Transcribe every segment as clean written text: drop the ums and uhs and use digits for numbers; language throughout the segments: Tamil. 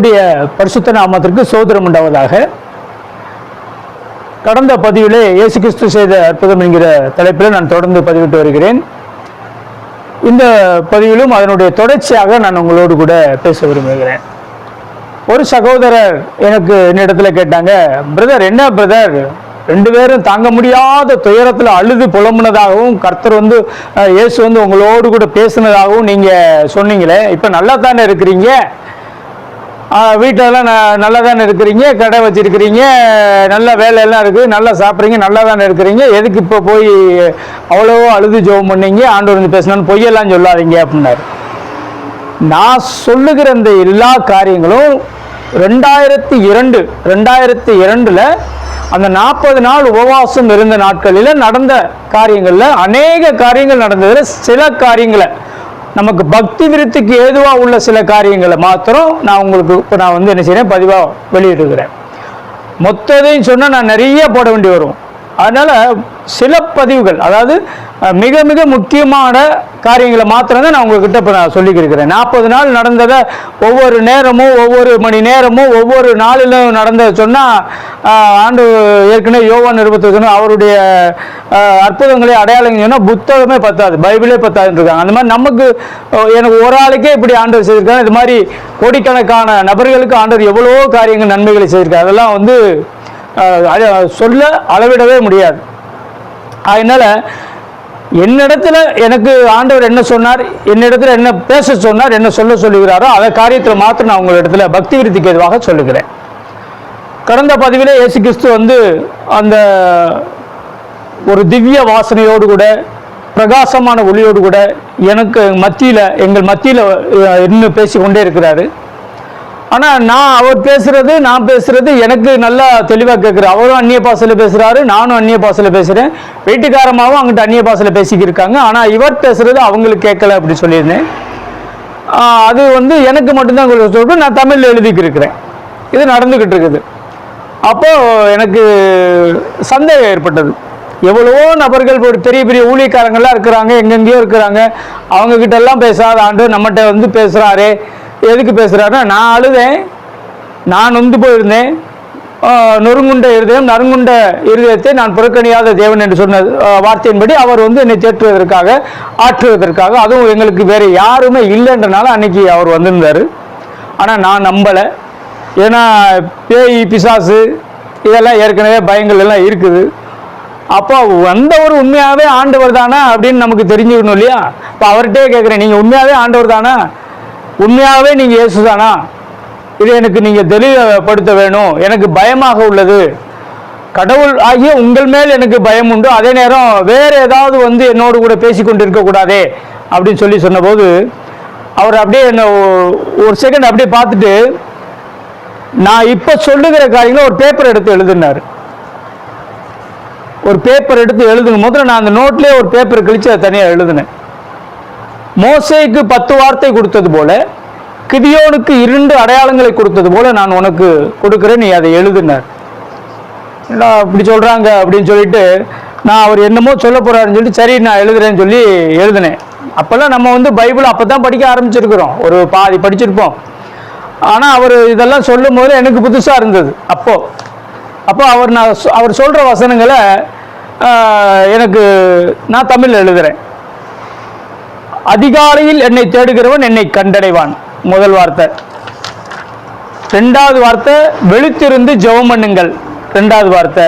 கர்த்தருடைய பரிசுத்த நாமத்திற்கு ஸ்தோத்திரம் உண்டாவதாக. கடந்த பதிவிலே இயேசு கிறிஸ்து செய்த அற்புதம் என்கிற தலைப்பில் நான் தொடர்ந்து பதிவிட்டு வருகிறேன். இந்த பதிவிலும் அதனுடைய தொடர்ச்சியாக நான் உங்களோடு கூட பேச விரும்புகிறேன். ஒரு சகோதரர் எனக்கு என்னிடத்துல கேட்டாங்க, பிரதர் என்ன பிரதர், ரெண்டு பேரும் தாங்க முடியாத துயரத்தில் அழுது புலம்புனதாகவும் கர்த்தர் இயேசு உங்களோடு கூட பேசுனதாகவும் நீங்கள் சொன்னீங்களே, இப்போ நல்லா தானே இருக்கிறீங்க, வீட்டிலலாம் நல்லா தானே இருக்கிறீங்க, கடை வச்சுருக்கிறீங்க, நல்ல வேலையெல்லாம் இருக்குது, நல்லா சாப்பிட்றீங்க, நல்லா தானே இருக்கிறீங்க, எதுக்கு இப்போ போய் அவ்வளோ அழுது ஜெபம் பண்ணீங்க, ஆண்டவர் பேசினான்னு பொய்யெல்லாம் சொல்லாதீங்க அப்படின்னாரு. நான் சொல்லுகிற இந்த எல்லா காரியங்களும் 2002 அந்த 40 நாள் உபவாசம் இருந்த நாட்களில் நடந்த காரியங்களில் அநேக காரியங்கள் நடந்ததில் சில காரியங்களை நமக்கு பக்தி விருத்திக்கு ஏதுவாக உள்ள சில காரியங்களை மாத்திரம் நான் உங்களுக்கு இப்போ நான் என்ன செய்கிறேன், பதிவாக வெளியிடுகிறேன். மொத்தத்தையும் சொன்னால் நான் நிறைய போட வேண்டி வரும். அதனால் சில பதிவுகள், அதாவது மிக மிக முக்கியமான காரியங்களை மாத்திரம் தான் நான் உங்கள்கிட்ட இப்போ நான் சொல்லிக்கிருக்கிறேன். 40 நாள் நடந்ததை ஒவ்வொரு நேரமும் ஒவ்வொரு மணி நேரமும் ஒவ்வொரு நாளிலும் நடந்ததை சொன்னால் ஆண்டு ஏற்கனவே யோவான் நிருபத்தில் அவருடைய அற்புதங்களே அடையாளங்கள் சொன்னால் புத்தகமே பத்தாது, பைபிளே பத்தாதுன்னு இருக்காங்க. அந்த மாதிரி நமக்கு எனக்கு ஒரு ஆளுக்கே இப்படி ஆண்டவர் செய்திருக்காங்க. இது மாதிரி கோடிக்கணக்கான நபர்களுக்கு ஆண்டவர் எவ்வளவோ காரியங்கள் நன்மைகளை செய்திருக்காங்க. அதெல்லாம் சொல்ல அளவிடவே முடியாது. அதனால என்னிடத்துல எனக்கு ஆண்டவர் என்ன சொன்னார், என்னிடத்துல என்ன பேச சொன்னார், என்ன சொல்லுகிறாரோ அதை காரியத்தில் மாத்திரம் நான் உங்களிடத்துல பக்தி விருத்திக்கு எதுவாக சொல்லுகிறேன். கடந்த பதிவிலே இயேசு கிறிஸ்து அந்த ஒரு திவ்ய வாசனையோடு கூட பிரகாசமான ஒளியோடு கூட எங்கள் மத்தியில் இன்னும் பேசிக்கொண்டே இருக்கிறாரு. ஆனால் நான் பேசுறது எனக்கு நல்லா தெளிவாக கேட்குறேன். அவரும் அந்நிய பாசையில் பேசுகிறாரு, நானும் அந்நிய பாசையில் பேசுகிறேன், வீட்டுக்காரமாகவும் அங்கிட்ட அந்நிய பாசையில் பேசிக்கிருக்காங்க. ஆனால் இவர் பேசுறது அவங்களுக்கு கேட்கல அப்படி சொல்லியிருந்தேன். அது எனக்கு மட்டும்தான் சொல்லிட்டு நான் தமிழில் எழுதிக்கிருக்கிறேன். இது நடந்துக்கிட்டு இருக்குது. அப்போது எனக்கு சந்தேகம் ஏற்பட்டது. எவ்வளவோ நபர்கள் பெரிய பெரிய ஊழியக்காரங்கள்லாம் இருக்கிறாங்க, எங்கெங்கேயோ இருக்கிறாங்க, அவங்கக்கிட்ட எல்லாம் பேசாத ஆண்டு நம்மகிட்ட பேசுகிறாரே, எதுக்கு பேசுகிறாருன்னா, நான் அழுதேன், நான் நொந்து போயிருந்தேன், நொறுங்குண்ட இருதயம் நறுங்குண்ட இருதயத்தை நான் புறக்கணியாத தேவன் என்று சொன்ன வார்த்தையின்படி அவர் என்னை தேற்றுவதற்காக ஆற்றுவதற்காக, அதுவும் எங்களுக்கு வேறு யாருமே இல்லைன்றனால அன்னைக்கு அவர் வந்திருந்தார். ஆனால் நான் நம்பலை. ஏன்னா பேய் பிசாசு இதெல்லாம் ஏற்கனவே பயங்கள் எல்லாம் இருக்குது. அப்போ வந்தவர் உண்மையாகவே ஆண்டவர் தானா அப்படின்னு நமக்கு தெரிஞ்சுக்கணும் இல்லையா? இப்போ அவர்கிட்டே கேட்குறேன், நீங்கள் உண்மையாகவே ஆண்டவர் தானா, உண்மையாகவே நீங்கள் இயேசு தானா, இது எனக்கு நீங்கள் தெளிவுபடுத்த வேணும், எனக்கு பயமாக உள்ளது, கடவுள் ஆகிய உங்கள் மேல் எனக்கு பயம் உண்டு, அதே நேரம் வேறு ஏதாவது என்னோடு கூட பேசிக்கொண்டு இருக்கக்கூடாதே அப்படின்னு சொன்னபோது அவர் அப்படியே என்ன ஒரு செகண்ட் அப்படியே பார்த்துட்டு, நான் இப்போ சொல்லுகிற காரியங்களை ஒரு பேப்பர் எடுத்து எழுதினார். ஒரு பேப்பர் எடுத்து எழுதுங்க, முதல்ல நான் அந்த நோட்லேயே ஒரு பேப்பர் கிழிச்சு அதை தனியாக எழுதினேன். மோசேக்கு 10 வார்த்தை கொடுத்தது போல, கிதியோனுக்கு 2 அடையாளங்களை கொடுத்தது போல நான் உனக்கு கொடுக்குறேன், நீ அதை எழுதினார். அப்படி சொல்கிறாங்க அப்படின்னு சொல்லிட்டு நான் அவர் என்னமோ சொல்ல போகிறாருன்னு சொல்லிட்டு சரி நான் எழுதுறேன்னு சொல்லி எழுதினேன். அப்போல்லாம் நம்ம பைபிள் அப்போ தான் படிக்க ஆரம்பிச்சிருக்கிறோம், ஒரு பாதி படிச்சிருப்போம். ஆனால் அவர் இதெல்லாம் சொல்லும் போது எனக்கு புதுசாக இருந்தது. அப்போ அவர் சொல்கிற வசனங்களை நான் தமிழில் எழுதுகிறேன். அதிகாலையில் என்னை தேடுகிறவன் என்னை கண்டடைவான், முதல் வார்த்தை. 2வது வார்த்தை, விழித்திருந்து ஜெபம் பண்ணுங்கள், 2வது வார்த்தை.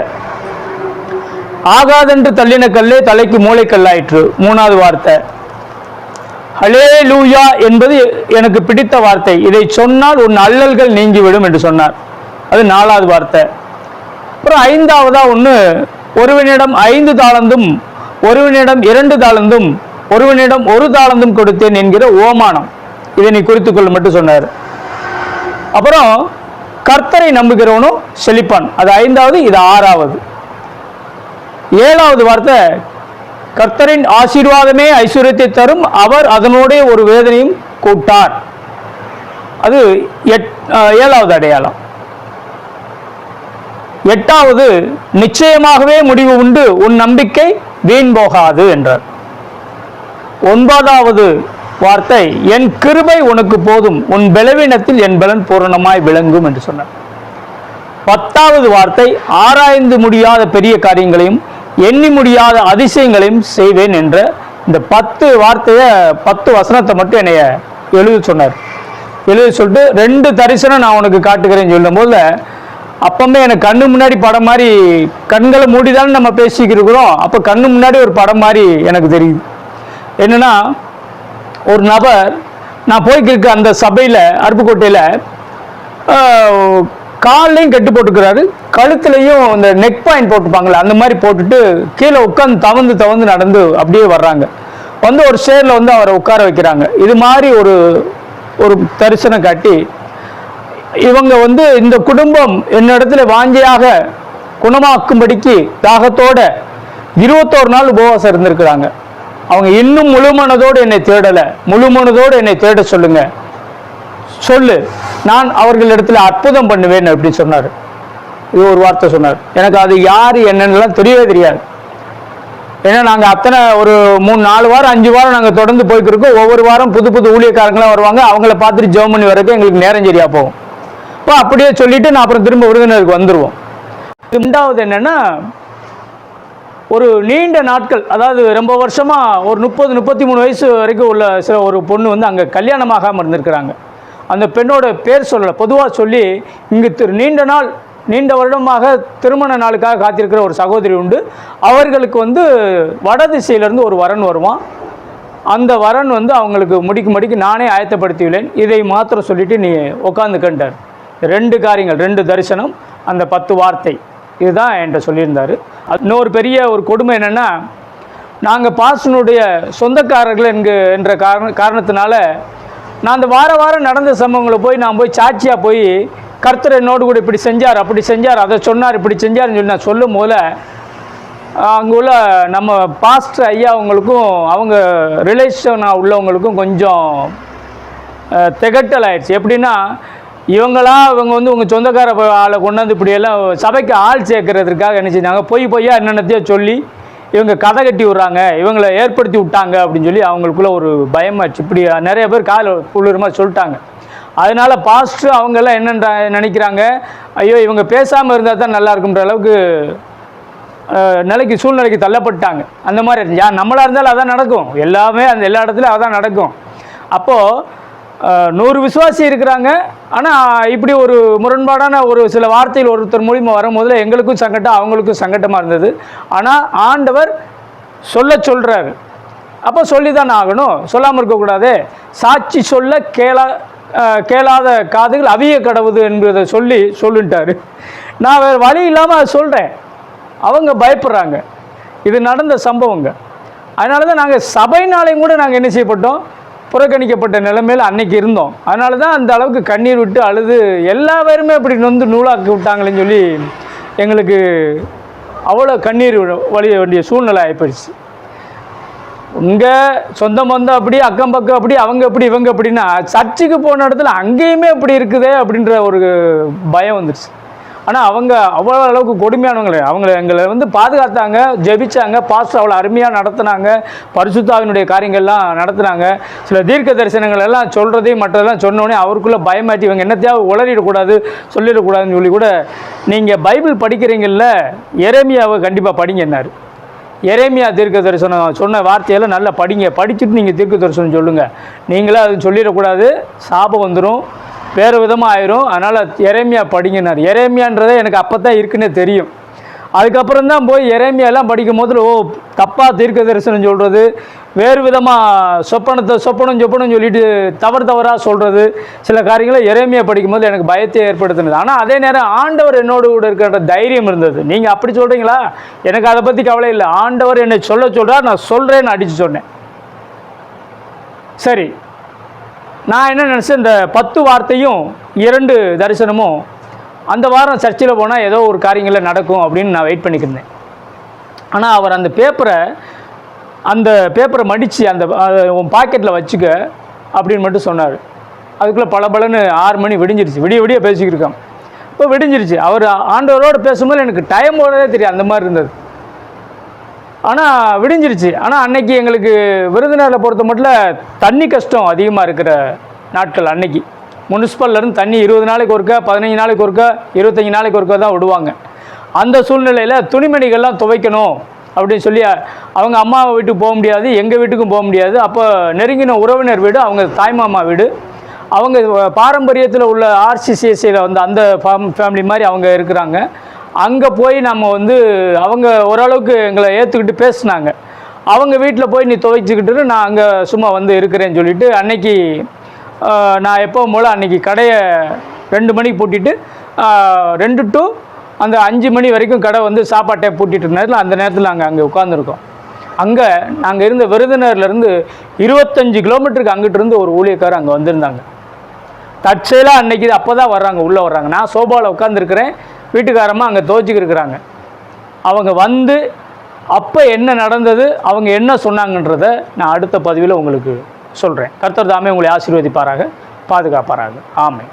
ஆகாதென்று தள்ளின கல்லே தலைக்கு மூளைக்கல்லாயிற்று, 3வது வார்த்தை. ஹல்லேலூயா என்பது எனக்கு பிடித்த வார்த்தை, இதை சொன்னால் உன் அல்லல்கள் நீங்கிவிடும் என்று சொன்னார், அது 4வது வார்த்தை. அப்புறம் 5வதா ஒருவனிடம் 5 தாளந்தும் ஒருவனிடம் 2 தாளந்தும் ஒருவனிடம் 1 தாளந்தும் கொடுத்தேன் என்கிற ஓமானம், இதை நீ குறித்துக்கொள்ள மட்டும் சொன்னார். அப்புறம் கர்த்தரை நம்புகிறவனும் செழிப்பான், அது 5வது, இது 6வது. 7வது வார்த்தை, கர்த்தரின் ஆசீர்வாதமே ஐஸ்வர்யத்தை தரும், அவர் அதனோடைய ஒரு வேதனையும் கூட்டார், அது 7வது அடையாளம். 8வது, நிச்சயமாகவே முடிவு உண்டு, உன் நம்பிக்கை வீண் போகாது என்றார். 9வது, வார்த்தை, என் கிருபை உனக்கு போதும், உன் பலவீனத்தில் என் பலன் பூரணமாய் விளங்கும் என்று சொன்னார். 10வது வார்த்தை, ஆராய்ந்து முடியாத பெரிய காரியங்களையும் எண்ணி முடியாத அதிசயங்களையும் செய்வேன் என்ற இந்த 10 வார்த்தையை 10 வசனத்தை மட்டும் என்னைய எழுத சொன்னார். எழுத சொல்லிட்டு 2 தரிசனம் நான் உனக்கு காட்டுகிறேன்னு சொல்லும் போது அப்பவுமே எனக்கு கண்ணு முன்னாடி படம் மாதிரி, கண்களை மூடிதானே நம்ம பேசிக்கிறோம், அப்போ கண்ணு முன்னாடி ஒரு படம் மாதிரி எனக்கு தெரியுது. என்னன்னா, ஒரு நபர் நான் போய்க்கிருக்க அந்த சபையில் அருப்புக்கோட்டையில் கால்லையும் கட்டு போட்டுக்கிறாரு, கழுத்துலையும் இந்த நெக் பாயிண்ட் போட்டுப்பாங்களே அந்த மாதிரி போட்டுட்டு கீழே உட்காந்து தவந்து நடந்து அப்படியே வர்றாங்க. வந்து ஒரு சேர்ல வந்து அவரை உட்கார வைக்கிறாங்க. இது மாதிரி ஒரு தரிசனம் காட்டி, இவங்க வந்து இந்த குடும்பம் என்னிடத்துல வாஞ்சியாக குணமாக்கும்படிக்கு தாகத்தோட 21 நாள் உபவாசம் இருந்திருக்கிறாங்க. அவங்க இன்னும் முழு மனதோடு என்னை தேடலை, முழு மனதோடு என்னை தேட சொல்லுங்க, சொல்லு, நான் அவர்களிடத்துல அற்புதம் பண்ணுவேன் அப்படின்னு சொன்னார். இது ஒரு வார்த்தை சொன்னார். எனக்கு அது யார் என்னென்னலாம் தெரியவே தெரியாது. ஏன்னா நாங்கள் அத்தனை ஒரு 3-4 வாரம் 5 வாரம் நாங்கள் தொடர்ந்து போய்க்கிருக்கோம். ஒவ்வொரு வாரம் புது புது ஊழியக்காரங்களாம் வருவாங்க. அவங்கள பார்த்துட்டு ஜெபம் பண்ணி வரைக்கும் எங்களுக்கு நேரம் சரியா போகும். இப்போ அப்படியே சொல்லிட்டு நான் அப்புறம் திரும்ப விருந்தினருக்கு வந்துடுவோம். 2வது என்னன்னா, ஒரு நீண்ட நாட்கள், அதாவது ரொம்ப வருஷமா ஒரு 30-33 வயசு வரைக்கும் உள்ள ஒரு பொண்ணு வந்து அங்கே கல்யாணமாகாமல் இருந்திருக்கிறாங்க. அந்த பெண்ணோட பேர் சொல்லலை, பொதுவாக சொல்லி இங்கு நீண்ட வருடமாக திருமண நாளுக்காக காத்திருக்கிற ஒரு சகோதரி உண்டு. அவர்களுக்கு வந்து வட திசையிலேருந்து ஒரு வரன் வருவான். அந்த வரன் வந்து அவங்களுக்கு முடிக்கு நானே ஆயத்தப்படுத்தியுள்ளேன், இதை மாத்திரம் சொல்லிவிட்டு நீ உட்காந்துக்கிட்டார். 2 காரியங்கள், 2 தரிசனம், அந்த 10 வார்த்தை, இதுதான் என்கிட்ட சொல்லியிருந்தார். இன்னொரு பெரிய ஒரு கொடுமை என்னென்னா, நாங்கள் பாஸ்டனுடைய சொந்தக்காரர்கள் என்ற காரணத்தினால நான் அந்த வாரம் நடந்த சம்பவங்களை நான் போய் சாட்சியாக போய் கர்த்தர் என்னோடு கூட இப்படி செஞ்சார், அப்படி செஞ்சார், அதை சொன்னார், இப்படி செஞ்சார்னு சொல்லி நான் சொல்லும் போல அங்கே உள்ள நம்ம பாஸ்டர் ஐயா அவங்களுக்கும் அவங்க ரிலேஷனாக உள்ளவங்களுக்கும் கொஞ்சம் திகட்டல் ஆயிடுச்சு. எப்படின்னா, இவங்க வந்து உங்கள் சொந்தக்கார ஆளை கொண்டாந்து இப்படியெல்லாம் சபைக்கு ஆள் சேர்க்கறதுக்காக என்ன செஞ்சாங்க, பொய்யா என்னென்னத்தையோ சொல்லி இவங்க கதை கட்டி விட்றாங்க, இவங்களை ஏற்படுத்தி விட்டாங்க அப்படின்னு சொல்லி அவங்களுக்குள்ள ஒரு பயமாச்சு. இப்படி நிறைய பேர் கால குளிரமாக சொல்லிட்டாங்க. அதனால் பாஸ்டர் அவங்கெல்லாம் என்னென்ன நினைக்கிறாங்க, ஐயோ இவங்க பேசாமல் இருந்தால் தான் நல்லா இருக்குன்ற அளவுக்கு சூழ்நிலைக்கு தள்ளப்பட்டாங்க. அந்த மாதிரி இருந்துச்சு. நம்மளாக இருந்தாலும் அதான் நடக்கும், எல்லாமே எல்லா இடத்துலையும் அதான் நடக்கும். அப்போது 100 விசுவாசி இருக்கிறாங்க. ஆனால் இப்படி ஒரு முரண்பாடான ஒரு சில வார்த்தைகள் ஒருத்தர் மூலியமாக வரும்போது எங்களுக்கும் சங்கடம், அவங்களுக்கும் சங்கடமாக இருந்தது. ஆனால் ஆண்டவர் சொல்கிறாரு, அப்போ சொல்லி தான் ஆகணும், சொல்லாமல் இருக்கக்கூடாது. சாட்சி சொல்ல கேளாத காதுகள் அவிய கடவுது என்பதை சொல்லிட்டாரு. நான் வேறு வழி இல்லாமல் அதை சொல்கிறேன். அவங்க பயப்படுறாங்க. இது நடந்த சம்பவங்க. அதனால தான் நாங்கள் சபைனாலையும் கூட நாங்கள் என்ன செய்யப்பட்டோம், புறக்கணிக்கப்பட்ட நிலைமையில் அன்னைக்கு இருந்தோம். அதனால தான் அந்த அளவுக்கு கண்ணீர் விட்டு அழுது எல்லா பேருமே இப்படி நூலாக்கி விட்டாங்களேன்னு சொல்லி எங்களுக்கு அவ்வளோ கண்ணீர் வழிய வேண்டிய சூழ்நிலை ஆகிப்போயிடுச்சு. இங்கே சொந்த பந்தம் அப்படி, அக்கம் பக்கம் அப்படி, அவங்க எப்படி இவங்க அப்படின்னா, சர்ச்சுக்கு போன இடத்துல அங்கேயுமே இப்படி இருக்குதே அப்படின்ற ஒரு பயம் வந்துடுச்சு. ஆனால் அவங்க அவ்வளோ அளவுக்கு கொடுமையானவங்களே, எங்களை வந்து பாதுகாத்தாங்க, ஜெபிச்சாங்க, பாஸ்டர் அவ்வளோ அருமையாக நடத்துனாங்க, பரிசுத்தாவினுடைய காரியங்கள்லாம் நடத்துனாங்க. சில தீர்க்க தரிசனங்கள் எல்லாம் சொல்கிறதையும் மற்றதெல்லாம் சொன்னோடனே அவருக்குள்ளே பயமாட்டி இவங்க என்னத்தையாவது உளறிடக்கூடாது, சொல்லிடக்கூடாதுன்னு சொல்லி கூட, நீங்கள் பைபிள் படிக்கிறீங்கள்ல, எரேமியாவை கண்டிப்பாக படிங்கன்னாரு. எரேமியா தீர்க்க தரிசனம் சொன்ன வார்த்தையெல்லாம் நல்லா படிச்சுட்டு நீங்கள் தீர்க்க தரிசனம் சொல்லுங்கள். நீங்களே அது சொல்லிடக்கூடாது, சாபம் வந்துடும், வேறு விதமாக ஆயிரும். அதனால் எரேமியா படிங்கன்னார். எரேமியான்றதே எனக்கு அப்போ தான் இருக்குன்னே தெரியும். அதுக்கப்புறம் தான் போய் எரேமியாலாம் படிக்கும் போது, தப்பாக தீர்க்க தரிசனம் சொல்கிறது, வேறு விதமாக சொப்பனம் சொல்லிட்டு தவறாக சொல்கிறது, சில காரியங்களை எரேமியா படிக்கும்போது எனக்கு பயத்தை ஏற்படுத்தினது. ஆனால் அதே நேரம் ஆண்டவர் என்னோடு கூட இருக்கிற தைரியம் இருந்தது. நீங்கள் அப்படி சொல்கிறீங்களா, எனக்கு அதை பற்றி கவலை இல்லை, ஆண்டவர் என்னை சொல்கிறார், நான் சொல்கிறேன்னு அடித்து சொன்னேன். சரி, நான் என்ன நினச்சேன், இந்த 10 வார்த்தையும் 2 தரிசனமும் அந்த வாரம் சர்ச்சில் போனால் ஏதோ ஒரு காரியங்களில் நடக்கும் அப்படின்னு நான் வெயிட் பண்ணிக்கிருந்தேன். ஆனால் அவர் அந்த பேப்பரை மடித்து உன் பாக்கெட்டில் வச்சுக்க அப்படின்னு மட்டும் சொன்னார். அதுக்குள்ளே பலன்னு 6 மணி விடிஞ்சிருச்சு. விடிய பேசிக்கிட்டு இருக்கோம். இப்போ விடிஞ்சிருச்சு. அவர் ஆண்டவரோடு பேசும்போது எனக்கு டைம் போனதே தெரியும், அந்த மாதிரி இருந்தது. ஆனால் விடிஞ்சிருச்சு. ஆனால் அன்னைக்கு எங்களுக்கு விருதுநகரில் பொறுத்த மட்டும் தண்ணி கஷ்டம் அதிகமாக இருக்கிற நாட்கள். அன்னைக்கு முனிசிபல்லேருந்து தண்ணி 20 நாளைக்கு ஒருக்கா, 15 நாளைக்கு ஒருக்கா, 25 நாளைக்கு ஒருக்கா தான் விடுவாங்க. அந்த சூழ்நிலையில் துணிமணிகள்லாம் துவைக்கணும் அப்படின்னு சொல்லி அவங்க அம்மா வீட்டுக்கு போக முடியாது, எங்கள் வீட்டுக்கும் போக முடியாது. அப்போ நெருங்கின உறவினர் வீடு, அவங்க தாய்மாமா வீடு, அவங்க பாரம்பரியத்தில் உள்ள ஆர்சிசிஎஸ்சியில் வந்து அந்த ஃபேமிலி மாதிரி அவங்க இருக்கிறாங்க. அங்கே போய் நம்ம வந்து அவங்க ஓரளவுக்கு எங்களை ஏற்றுக்கிட்டு பேசுனாங்க. அவங்க வீட்டில் போய் நீ துவைச்சிக்கிட்டு நான் அங்கே சும்மா வந்து இருக்கிறேன்னு சொல்லிவிட்டு அன்னைக்கு நான் எப்போவும் போல் அன்றைக்கி கடையை 2 மணிக்கு பூட்டிட்டு 2 to அந்த 5 மணி வரைக்கும் கடை வந்து சாப்பாட்டை பூட்டிட்டு நேரத்தில் அந்த நேரத்தில் நாங்கள் அங்கே உட்காந்துருக்கோம். அங்கே நாங்கள் இருந்த விருதுநகர்லேருந்து 25 கிலோமீட்டருக்கு அங்கிட்டிருந்து ஒரு ஊழியக்காரர் அங்கே வந்திருந்தாங்க. தற்செயலாக அன்றைக்கி அப்போ தான் வர்றாங்க, உள்ளே வர்றாங்க. நான் சோபாவில் உட்காந்துருக்கிறேன், வீட்டுக்காரமாக அங்கே துவச்சிக்கு இருக்கிறாங்க. அவங்க வந்து அப்போ என்ன நடந்தது, அவங்க என்ன சொன்னாங்கன்றதை நான் அடுத்த பதிவில் உங்களுக்கு சொல்கிறேன். கர்த்தர் தாமே உங்களை ஆசீர்வதிப்பாராக, பாதுகாப்பாராக. ஆமென்.